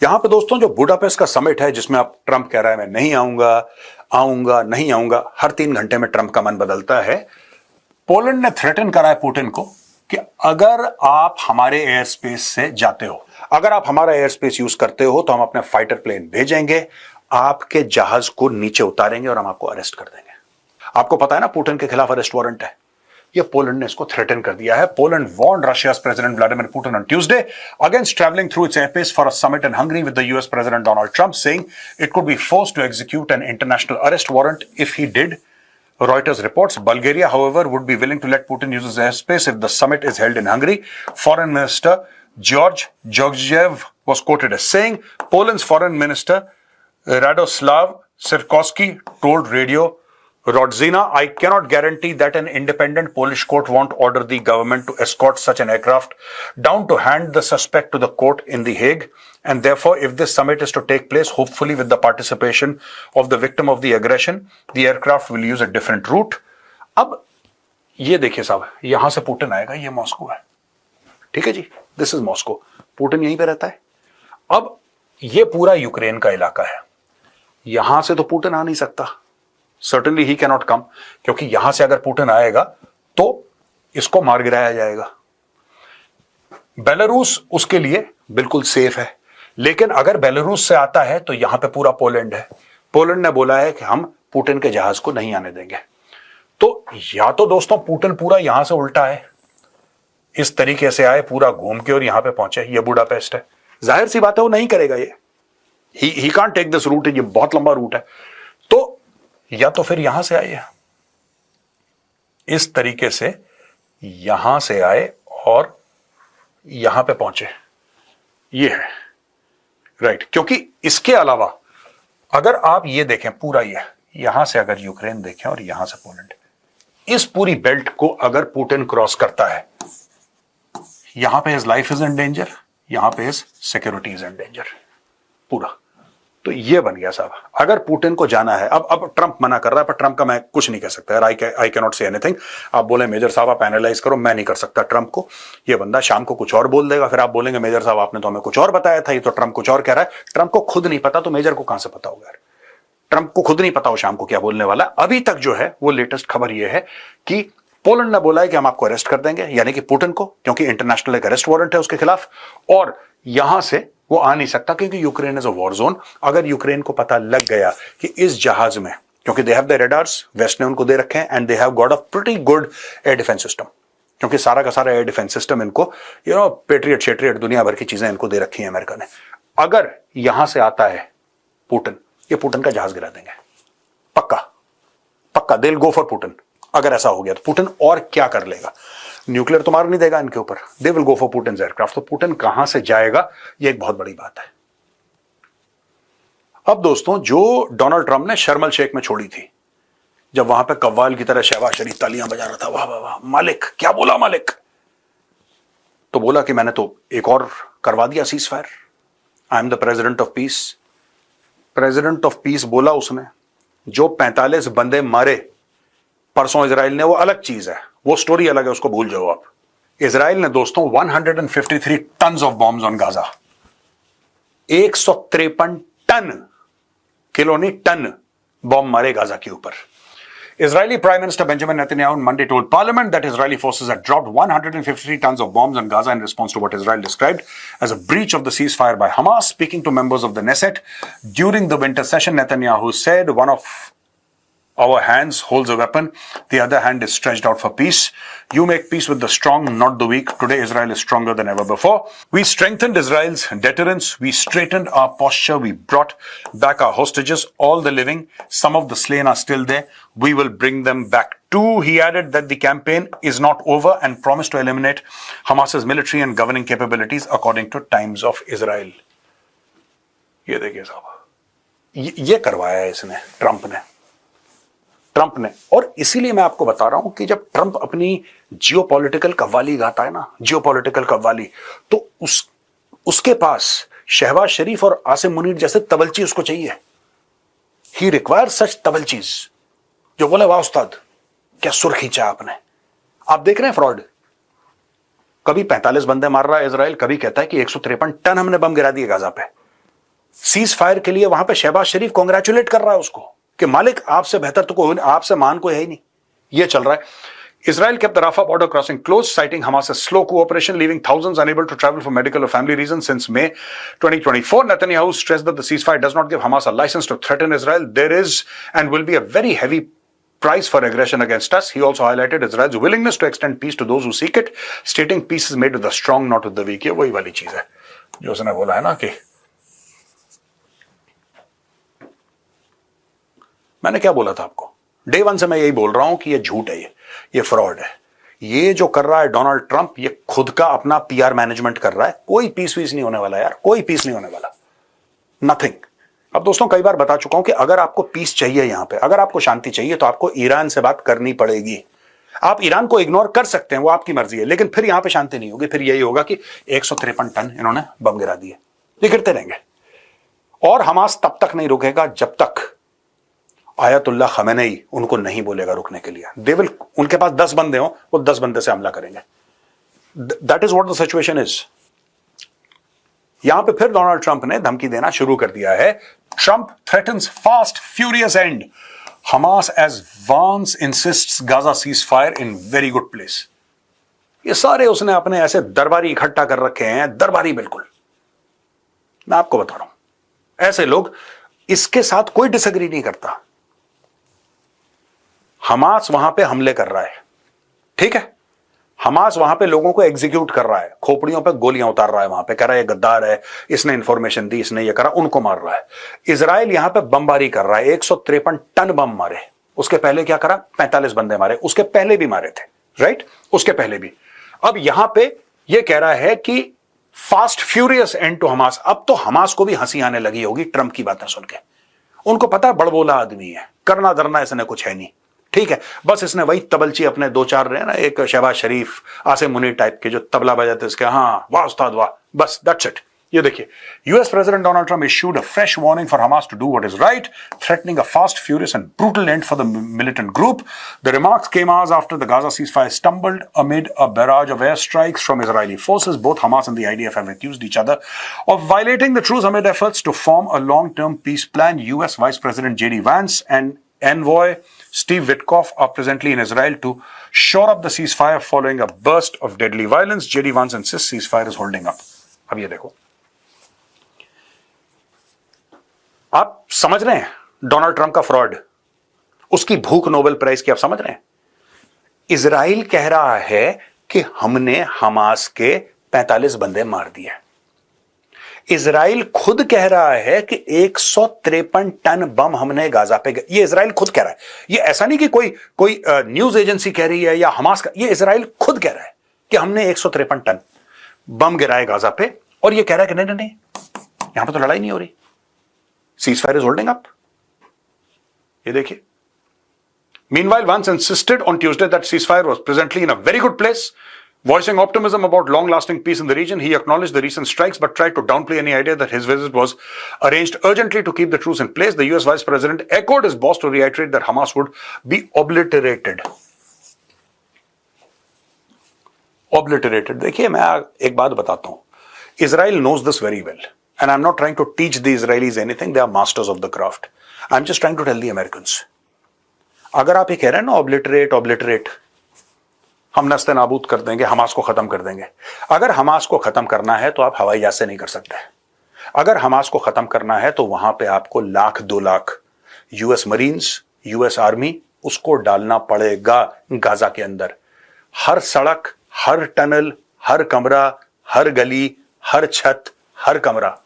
यहां पे दोस्तों जो बुडापेस्ट का समिट है जिसमें अब ट्रंप कह रहा है मैं नहीं आऊंगा आऊंगा नहीं आऊंगा, हर 3 घंटे में ट्रंप का मन बदलता है। पोलैंड ने थ्रेटन करा है पुतिन को कि अगर आप हमारे एयर स्पेस से जाते हो, अगर आप हमारा एयर स्पेस यूज करते हो तो हम अपने फाइटर प्लेन भेजेंगे, आपके जहाज को नीचे उतारेंगे और हम आपको अरेस्ट कर देंगे। आपको पता है ना पुतिन के खिलाफ अरेस्ट वारंट है। ये पोलैंड ने इसको थ्रेटन कर दिया है। Poland warned Russia's president Vladimir Putin on Tuesday against traveling through its airspace for a summit in Hungary with the US President Donald Trump, saying it could be forced to execute an international arrest warrant if he did. Reuters reports Bulgaria, however, would be willing to let Putin use his airspace if the summit is held in Hungary. Foreign Minister George Georgiev was quoted as saying, Poland's Foreign Minister Radoslav Sikorski told Radio Rodzina, I cannot guarantee that an independent Polish court won't order the government to escort such an aircraft down to hand the suspect to the court in The Hague. And therefore, if this summit is to take place, hopefully with the participation of the victim of the aggression, the aircraft will use a different route. अब ये देखिए साहब, यहां से Putin आएगा, ये Moscow है, ठीक है जी, दिस इज मॉस्को, पुतिन यहीं पे रहता है। अब ये पूरा यूक्रेन का इलाका है, यहां से तो पुतिन आ नहीं सकता, सर्टेनली ही कैनॉट कम, क्योंकि यहां से अगर पुतिन आएगा तो इसको मार गिराया जाएगा। बेलारूस उसके लिए बिल्कुल सेफ है, लेकिन अगर बेलारूस से आता है तो यहां पे पूरा पोलैंड है। पोलैंड ने बोला है कि हम पुतिन के जहाज को नहीं आने देंगे। तो या तो दोस्तों पुतिन पूरा यहां से उल्टा है, इस तरीके से आए पूरा घूम के और यहां पे पहुंचे, ये बुडापेस्ट है, जाहिर सी बात है वो नहीं करेगा, ये ही कांट टेक दिस रूट, ये बहुत लंबा रूट है। तो या तो फिर यहां से आए, इस तरीके से यहां से आए और यहां पे पहुंचे, ये है राइट। क्योंकि इसके अलावा अगर आप ये देखें पूरा, ये यहां से अगर यूक्रेन देखें और यहां से पोलैंड, इस पूरी बेल्ट को अगर पुतिन क्रॉस करता है, यहां पे his life is in danger, यहां पे his security is in danger पूरा। तो ये बन गया साहब, अगर पुतिन को जाना है, अब ट्रंप मना कर रहा है, पर ट्रंप का मैं कुछ नहीं कह सकता यार, I can not say anything. आप बोले मेजर साहब आप एनालाइज करो, मैं नहीं कर सकता ट्रंप को। ये बंदा शाम को कुछ और बोल देगा, फिर आप बोलेंगे मेजर साहब आपने तो हमें कुछ और बताया था, ये तो ट्रंप कुछ और कह रहा है। ट्रंप को खुद नहीं पता तो मेजर को कहां से पता होगा यार। ट्रंप को खुद नहीं पता हो शाम को क्या बोलने वाला है। अभी तक जो है वो लेटेस्ट खबर ये है कि पोलैंड ने बोला है कि हम आपको अरेस्ट कर देंगे, यानी कि पुतिन को, क्योंकि इंटरनेशनल एक अरेस्ट वारंट है उसके खिलाफ, और यहां से वो आ नहीं सकता क्योंकि Ukraine is a war zone. अगर यूक्रेन को पता लग गया कि इस जहाज में, क्योंकि they have the radars, west ने उनको दे रखे हैं, and they have got a pretty good air defence system, क्योंकि सारा का सारा एयर डिफेंस सिस्टम इनको पेट्रियट शेट्रियट दुनिया भर की चीजें इनको दे रखी हैं अमेरिका ने। अगर यहां से आता है पुतिन, ये पुतिन का जहाज गिरा देंगे पक्का पक्का, दे विल गो फॉर पुतिन। अगर ऐसा हो गया तो पुतिन और क्या कर लेगा, न्यूक्लियर तो मार नहीं देगा इनके ऊपर, they will go for Putin's aircraft. तो पुतिन कहां से जाएगा, ये एक बहुत बड़ी बात है। अब दोस्तों जो डोनाल्ड ट्रंप ने शर्म अल शेख में छोड़ी थी, जब वहां पे कव्वाल की तरह शहबाज शरीफ तालियां बजा रहा था, वाह वाह वाह मालिक, क्या बोला मालिक, तो बोला कि मैंने तो एक और करवा दिया cease fire, I am the president of peace. President of peace बोला उसने, जो 45 बंदे मारे परसों इजराइल ने, वो अलग चीज है, वो स्टोरी अलग है, उसको भूल जाओ आप। इजराइल ने दोस्तों 153 tons of bombs on Gaza, 153 ton, kilo नहीं टन बॉम्ब मारे गाजा के ऊपर। Israeli Prime Minister Benjamin Netanyahu on Monday told Parliament that Israeli forces had dropped 153 tons of bombs on Gaza in response to what Israel described as a breach of the ceasefire by Hamas. Speaking to members of the Knesset during the winter session, Netanyahu said, "One of our hands holds a weapon, the other hand is stretched out for peace. You make peace with the strong, not the weak. Today, Israel is stronger than ever before. We strengthened Israel's deterrence. We straightened our posture. We brought back our hostages, all the living. Some of the slain are still there. We will bring them back too." He added that the campaign is not over and promised to eliminate Hamas's military and governing capabilities according to Times of Israel. ये देखिए साहब, ये करवाया है इसने, Trump ने। और इसीलिए मैं आपको बता रहा हूं कि जब ट्रंप अपनी जियोपॉलिटिकल कव्वाली गाता है ना, जियोपॉलिटिकल कव्वाली, तो उसके पास शहबाज शरीफ और आसिम मुनीर जैसे तबलची उसको चाहिए। ही रिक्वायर्स सच तबलचीज जो बोले वाह उस्ताद क्या सुर खींचा आपने। आप देख रहे हैं फ्रॉड, कभी 45 बंदे मार रहा है इजराइल, कभी कहता है कि 153 टन हमने बम गिरा दिए गाजा पे। सीज फायर के लिए वहां पे शहबाज शरीफ कांग्रेचुलेट कर रहा है उसको कि मालिक आपसे बेहतर तो कोई, आपसे मान कोई है ही नहीं। ये चल रहा है। Israel kept the Rafah border crossing closed, citing Hamas's slow cooperation, leaving thousands unable to travel for medical or family reasons since May 2024. Netanyahu stressed that the ceasefire does not give Hamas a license to threaten Israel. There is and will be a very heavy price for aggression against us. He also highlighted Israel's willingness to extend peace to those who seek it, stating peace is made with the strong, not with the weak. ये वही वाली चीज है जो उसने बोला है ना कि मैंने क्या बोला था आपको डे वन से, मैं यही बोल रहा हूं कि ये झूठ है, ये फ्रॉड है। ये जो कर रहा है डोनाल्ड ट्रंप, ये खुद का अपना पीआर मैनेजमेंट कर रहा है। कोई पीस वीस नहीं होने वाला यार, कोई पीस नहीं होने वाला, नथिंग। अब दोस्तों कई बार बता चुका हूं कि अगर आपको पीस चाहिए, यहां पे अगर आपको शांति चाहिए तो आपको ईरान से बात करनी पड़ेगी। आप ईरान को इग्नोर कर सकते हैं, वो आपकी मर्जी है, लेकिन फिर यहां पे शांति नहीं होगी। फिर यही होगा कि 153 टन इन्होंने बम गिरा दिए, ये गिरते रहेंगे। और हमास तब तक नहीं रुकेगा जब तक आयतुल्लाह खमेनेई उनको नहीं बोलेगा रुकने के लिए। दे विल, उनके पास 10 बंदे हो, वो 10 बंदे से हमला करेंगे। That is what the situation is. यहां पे फिर डोनाल्ड ट्रंप ने धमकी देना शुरू कर दिया है। Trump threatens fast furious and Hamas as Vance insists Gaza ceasefire in very good place. ये सारे उसने अपने ऐसे दरबारी इकट्ठा कर रखे हैं, दरबारी बिल्कुल। मैं आपको बता रहा हूं, ऐसे लोग, इसके साथ कोई डिसएग्री नहीं करता। हमास वहां पे हमले कर रहा है, ठीक है, हमास वहां पे लोगों को एग्जीक्यूट कर रहा है, खोपड़ियों पे गोलियां उतार रहा है, वहां पे कह रहा है ये गद्दार है, इसने इंफॉर्मेशन दी, इसने ये करा, उनको मार रहा है। इजराइल यहां पे बमबारी कर रहा है, 153 टन बम मारे। उसके पहले क्या करा, 45 बंदे मारे, उसके पहले भी मारे थे, राइट, उसके पहले भी। अब यहां पे ये कह रहा है कि fast furious end to Hamas. अब तो हमास को भी हंसी आने लगी होगी ट्रंप की बातें सुन के। उनको पता है बड़बोला आदमी है, करना धरना इसने कुछ है नहीं, ठीक है, बस इसने वही तबलची अपने 2-4 रहे ना, एक शहबाज शरीफ, आसिम मुनीर टाइप के जो तबला बजाते इसके, हाँ वाह उस्ताद वाह, बस दैट्स इट। ये देखिए, US president Donald Trump issued a fresh warning for Hamas to do what is right, threatening a fast furious and brutal end for the militant group. The remarks came hours after the Gaza ceasefire stumbled amid a barrage of airstrikes from Israeli forces. Both Hamas and the IDF have accused each other of violating the truce amid efforts to form a long-term peace plan. US Vice President JD Vance and envoy Steve Witkoff are presently in Israel to shore up the ceasefire following a burst of deadly violence. JD Vance insists ceasefire is holding up. अब ये देखो, आप समझ रहे हैं Donald Trump का fraud, उसकी भूख नोबेल प्राइज की, आप समझ रहे हैं। इजराइल कह रहा है कि हमने हमास के 45 बंदे मार दिए। इजराइल खुद कह रहा है कि 153 टन बम हमने गाजा पे, ये इजराइल खुद कह रहा है। ये ऐसा नहीं कि कोई न्यूज एजेंसी कह रही है या हमास का, ये इजराइल खुद कह रहा है कि हमने 153 टन बम गिराए गाजा पे, और ये कह रहा है कि नहीं नहीं नहीं, यहां पे तो लड़ाई नहीं हो रही, सीजफायर इज होल्डिंग अप। ये देखिए, meanwhile Vance insisted on Tuesday that ceasefire was presently in a very good place, voicing optimism about long-lasting peace in the region. He acknowledged the recent strikes but tried to downplay any idea that his visit was arranged urgently to keep the truce in place. The US Vice President echoed his boss to reiterate that Hamas would be obliterated. Obliterated. देखिए, मैं एक बात बताता हूं, Israel knows this very well, and I'm not trying to teach the Israelis anything. They are masters of the craft. I'm just trying to tell the Americans. अगर आप ये कह रहे हैं ना ऑब्लिटरेट, हम नस्ते नाबूद कर देंगे, हमास को खत्म कर देंगे, अगर हमास को खत्म करना है तो आप हवाई जहाज से नहीं कर सकते। अगर हमास को खत्म करना है तो वहां पे आपको 1-2 lakh US marines, US army, उसको डालना पड़ेगा गाजा के अंदर। हर सड़क, हर टनल, हर कमरा, हर गली, हर छत, हर कमरा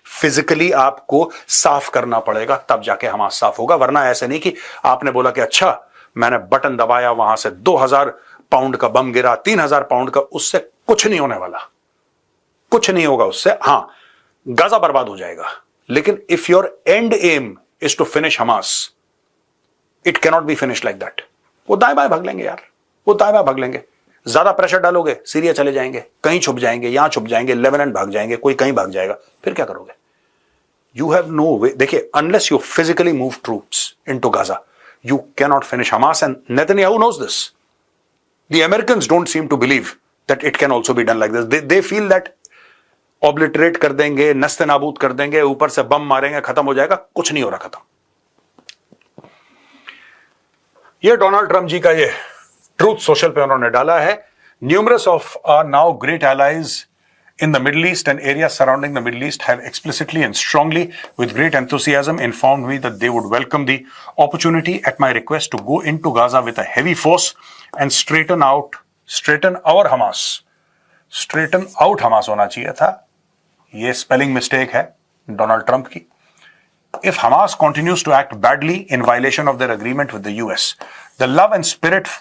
फिजिकली आपको साफ करना पड़ेगा, तब जाके हमास साफ होगा। वरना ऐसे नहीं कि आपने बोला कि अच्छा मैंने बटन दबाया, वहां से 2000 पाउंड का बम गिरा, 3000 पाउंड का, उससे कुछ नहीं होने वाला, कुछ नहीं होगा उससे। हां, गाजा बर्बाद हो जाएगा, लेकिन if your end aim is to finish Hamas, it cannot be finish like that. वो दाएं बाएं भाग लेंगे यार, वो दाएं बाएं भाग लेंगे। ज्यादा प्रेशर डालोगे, सीरिया चले जाएंगे, कहीं छुप जाएंगे, यहां छुप जाएंगे, लेबनान भाग जाएंगे, कोई कहीं भाग जाएगा, फिर क्या करोगे? You have no way. देखिए, unless you physically move troops into Gaza, you cannot finish Hamas, and Netanyahu knows this. The Americans don't seem to believe that it can also be done like this. They feel that obliterate कर देंगे, नस्ते नाबूद कर देंगे, ऊपर से बम मारेंगे, खत्म हो जाएगा। कुछ नहीं हो रहा खत्म। ये डोनाल्ड ट्रंप जी का ये ट्रूथ सोशल पे उन्होंने डाला है। Numerous of are now great allies in the Middle East and areas surrounding the Middle East have explicitly and strongly, with great enthusiasm, informed me that they would welcome the opportunity at my request to go into Gaza with a heavy force and straighten out Hamas होना चाहिए था। ये spelling mistake है Donald Trump की। If Hamas continues to act badly in violation of their agreement with the US, the love and spirit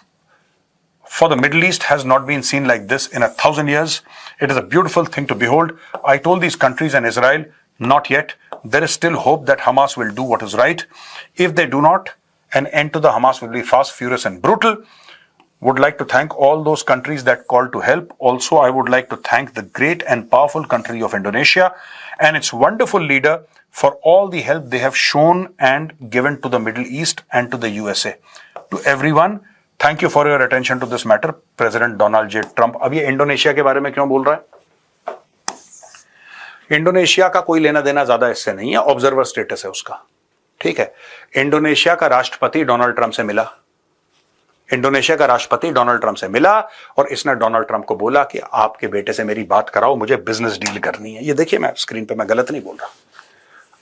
for the Middle East has not been seen like this in 1,000 years. It is a beautiful thing to behold. I told these countries and Israel, not yet. There is still hope that Hamas will do what is right. If they do not, an end to the Hamas will be fast, furious and brutal. Would like to thank all those countries that called to help. Also, I would like to thank the great and powerful country of Indonesia and its wonderful leader for all the help they have shown and given to the Middle East and to the USA. To everyone, thank you for your attention to this matter, president Donald J Trump. अब ये Indonesia के बारे में क्यों बोल रहा है? Indonesia का कोई लेना देना ज्यादा इससे नहीं है, ऑब्जर्वर स्टेटस है उसका, ठीक है। इंडोनेशिया का राष्ट्रपति डोनाल्ड ट्रंप से मिला, इंडोनेशिया का राष्ट्रपति डोनाल्ड ट्रंप से मिला और इसने डोनाल्ड ट्रंप को बोला कि आपके बेटे से मेरी बात कराओ, मुझे बिजनेस डील करनी है। ये देखिए, मैं स्क्रीन पे मैं गलत नहीं बोल रहा,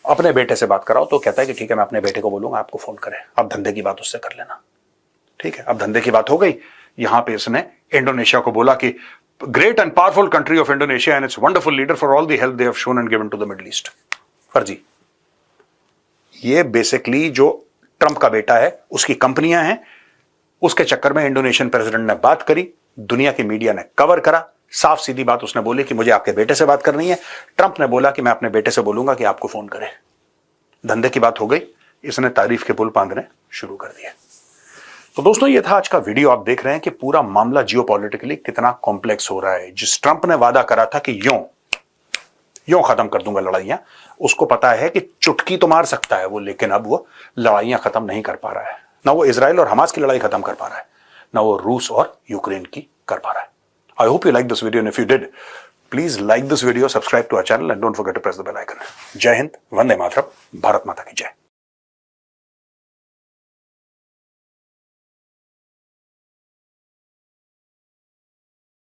अपने बेटे से बात कराओ। तो कहता है कि ठीक है, मैं अपने बेटे को बोलूंगा आपको फोन करे, आप धंधे की बात उससे कर लेना, ठीक है। अब धंधे की बात हो गई। यहां पे इसने इंडोनेशिया को बोला कि great and powerful country of Indonesia and its wonderful leader for all the help they have shown and given to the Middle East. फर्जी, ये बेसिकली जो ट्रंप का बेटा है उसकी कंपनियां हैं, उसके चक्कर में इंडोनेशियन प्रेसिडेंट ने बात करी, दुनिया की मीडिया ने कवर करा। साफ सीधी बात उसने बोली कि मुझे आपके बेटे से बात करनी है। ट्रंप ने बोला कि मैं अपने बेटे से बोलूंगा कि आपको फोन करे। धंधे की बात हो गई, इसने तारीफ के पुल बांधने शुरू कर दिए। तो दोस्तों, ये था आज का वीडियो। आप देख रहे हैं कि पूरा मामला जियोपॉलिटिकली कितना कॉम्प्लेक्स हो रहा है। जिस ट्रंप ने वादा करा था कि यूं खत्म कर दूंगा लड़ाइयां, उसको पता है कि चुटकी तो मार सकता है वो, लेकिन अब वो लड़ाइयां खत्म नहीं कर पा रहा है। ना वो इजराइल और हमास की लड़ाई खत्म कर पा रहा है, ना वो रूस और यूक्रेन की कर पा रहा है। I hope you like this video, and if you did, please like this video, subscribe to our channel and don't forget to press the bell icon. जय हिंद, वंदे मातरम, भारत माता की जय।